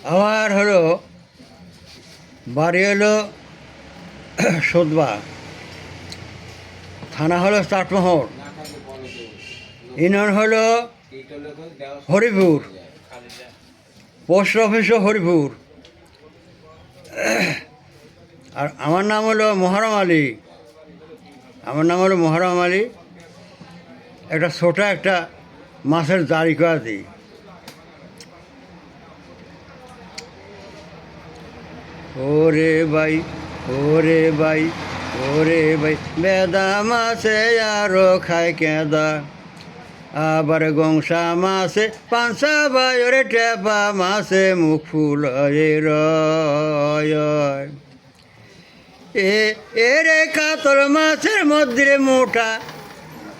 আমার হলো বাড়ি হলো সোদবা, থানা হলো চাটমোহর, ইউনিয়ন হলো হরিপুর, পোস্ট অফিসও হরিপুর। আর আমার নাম হলো মোহরম আলী। একটা ছোট একটা মাছের জারি করা দিই। ওরে ভাই, ওরে ভাই, ওরে ভাই, বেদা মাছে আরো খায় কেদা, আবার গংসা মাছে পাঁচা ভাই, ওরে টেপা মাছে মুখ ফুল এরে কাতল মাছের মধ্যে মোটা,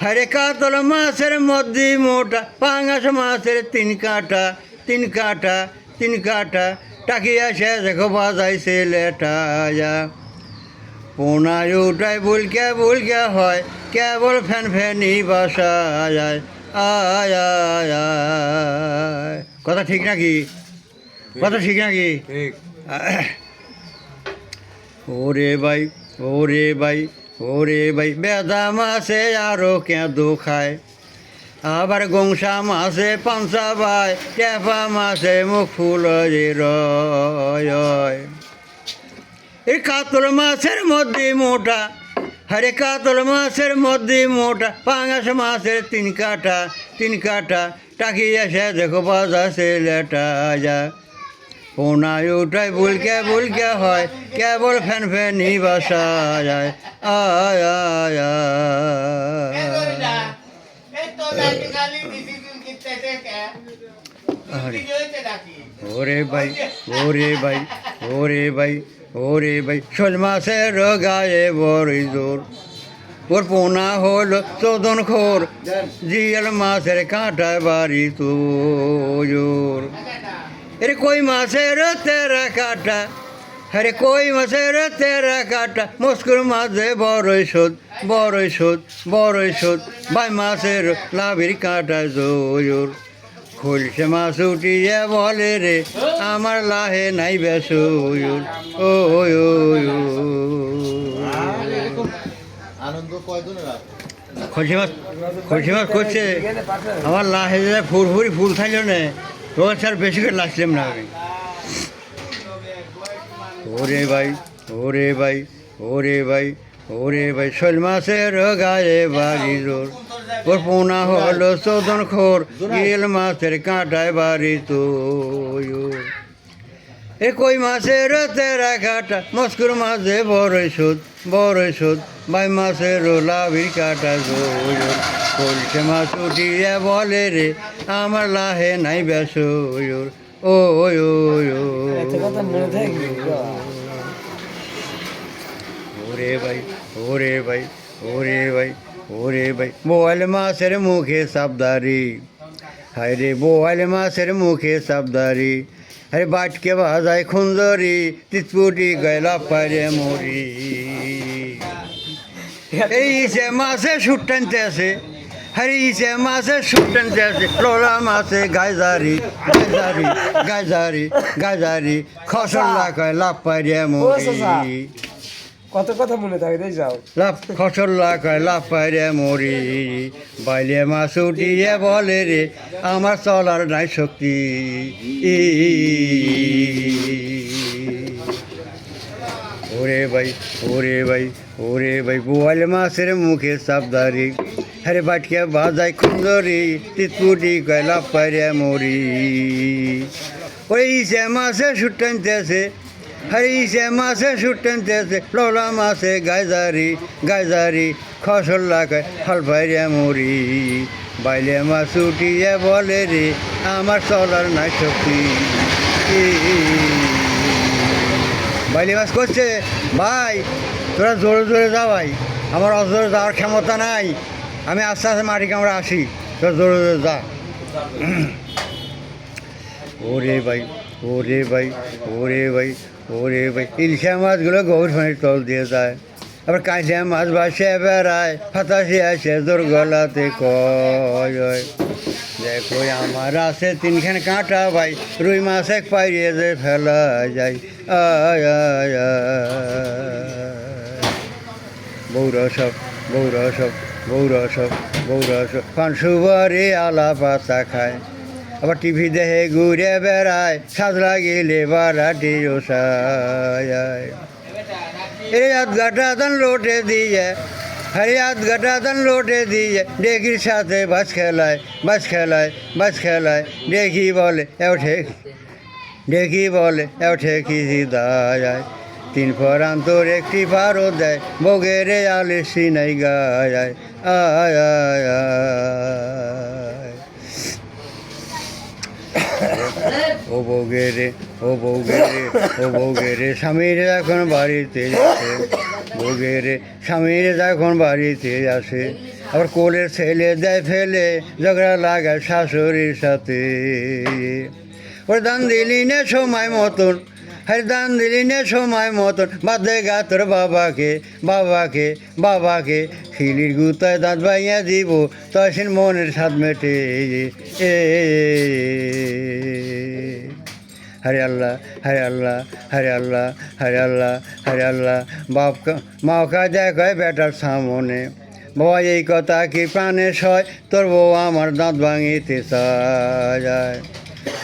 হরে কাতল মাছের মধ্যে মোটা, পাঙাশ মাছের তিন কাটা টাকিয়া সে দেখো বাজাইছে লেটায়া, পোনায় উঠায় বুলকে হয়, কেবল ফ্যানি বাসায় আয় আয় আয়। কথা ঠিক নাকি? ঠিক। ওরে ভাই, ওরে ভাই, ওরে ভাই, বেদা মাছে আরো কেঁদো খায়, আবার গংসা মাছে পাঁচা ভাই, টেপা মাছে মুখ ফুল রয়। এই কাতল মাছের মধ্যে মোটা, হরে কাতল মাছের মধ্যে মোটা, পাঙাশ মাছের তিন কাটা টাকিয়া সে দেখো বাজাছে লেটা যা, পোনায় উঠায় বুলকে হয়, কেবল ফ্যানি বাসা যায় আয় আয় ওরে ভাই, ওরে ভাই, ওরে ভাই, ওরে ভাই, শোল মাছের গায়ে বড়ই জোর, ওর পোনা হলো চোদন খোর, জিয়াল মাছের কাঁটায় বাড়ি তোর। এরে কই মাছের তেরা কাটা, হরে কই মাছের তেরা কাটা, মস্কুর মাঝে বড়ই শোধ, ভাই মাছের লাভির কাটা জোর। খুলছে মাছ উঠিয়ে বলে রে, আমার লাহে নাই বেসুর ও খলসি মাছ করছে আমার লাহে ফুল থাকলো না, তোর স্যার বেশি করে লাসলাম না আমি। ওরে ভাই, ওরে ভাই, ওরে ভাই, ওরে ভাই, শোল মাছের গায়ে বাড়ি জোর, ওর পোনা হলো চোদন খোর, গিল মাছের কাঁটায় বাড়ি তোর। এ কই মাছের তেরা কাটা, মস্কুর মাঝে বড়ই শোধ, ভাই মাছের লাভির কাটা জোর। কলসে মাছ উঠিয়ে বলে রে, আমার লাহে নাই বেসুর ও ওরে ভাই, ওরে ভাই, ওরে ভাই, ওরে ভাই, বোয়াল মাছের মুখে সাবদারি, হায় রে বোয়াল মাছের মুখে সাবদারি, আরে বাটকে বাজায় খুঞ্জরি, তিতপুটি গয়লা পারে মরি। এই সে মাছে সুট টানতে আছে, হরে ইসে মাছে সুট টানতে আছে, লোলা মাছে গাইজারি, খসল্লা কয় লাভ পারে মরি। কত কথা মনে থাকে তাই যাও। খসল্লা কয় লাভ পারে মরি, বাইলে মাছ উঠিয়ে বলে রে, আমার চলার নাই শক্তি। ওরে ভাই, ওরে ভাই, ওরে ভাই, বোয়াল মাছের মুখে সাবদারি, হরে বাটকে বাজায় খুন্দরি, তিতপুটি কয় লাভ পারে মরি। ওই ইসে মাছে সুট টানতেছে, হরে ইসে মাছে সুট টানতেছে, লোলা মাছে গাইজারি, খসল্লা কয় ফল পাইরে মরি। বাইলে মাছ উঠিয়ে বলে রে, আমার চলার নাই শক্তি। বাইলে মাছ করছে, ভাই তোরা জোরে যা ভাই, আমার অজোরে যাওয়ার ক্ষমতা নাই, আমি আস্তে আস্তে মাটি কামড়ে আসি, তোরা জোরে যা। ওরে ভাই, ওরে ভাই, ওরে ভাই, ওরে ভাই, ইলশা মাছগুলো গভীর পানির তল দিয়ে যায়, আবার কাঁচা মাছ ভাসে বেড়ায়, ফাতাসি আসে তোর গলাতে কয়। দেখো আমার আছে তিনখান কাঁটা ভাই রুই মাছ এক পাইয়ে যে ফেলা যায় আয় আয় বৌরসব বৌরসব বৌরসব বৌরসব পান সুবারে আলা পাতা খায় আবার টিভি দেখে ঘুরে বেড়ায় সাজ লাগিলে বারাটি ওসায় এ আধ ঘাটা দান লোটে দিয়ে হরে আধ ঘাটা দান লোটে দিয়ে ডেকির সাথে বাস খেলায় বাস খেলায় বাস খেলায় ডেকি বলে এও ঠেক ডেকি বলে এও ঠেকি দায় তিন ফরান্তর একটি পারো দেয় বগেরে আলে সিনাই গায় আয় আয় আয় ও বৌগেরে ও বৌগেরে ও বৌগেরে স্বামীর এখন বাড়িতে আসে বৌগেরে স্বামীর এখন বাড়িতে আসে আবার কোলের ছেলে দেয় ফেলে ঝগড়া লাগায় শাশুড়ির সাথে ওর দান দিলি নে সময় মতন হরে দান দিলি নে সময় মতন বাদে গা তোর বাবাকে বাবাকে বাবাকে খিলির গুতায় দাঁত বাইয়া দিব তখন মনের স্বাদ মেটে এ হরে আল্লাহ হরে আল্লাহ হরে আল্লাহ হরে আল্লাহ হরে আল্লাহ বাপকা মাওকা দেখায় বেটার সামনে বাবা এই কথা কি প্রাণে সয় তোর বউ আমার দাঁত ভাঙিতে চায়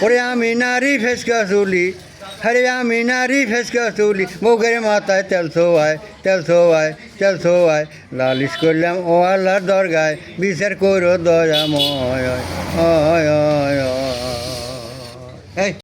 ওরে আমি নারী ফেসকা চুলি হরে আমি নারী ফেসকা চুলি বউকের মাথায় তেল ছোয়ায় তেল ছোয়ায় তেল ছোয়ায় লালিশ করলাম ও আল্লাহর দরগায় বিচার করো দয়াময় এই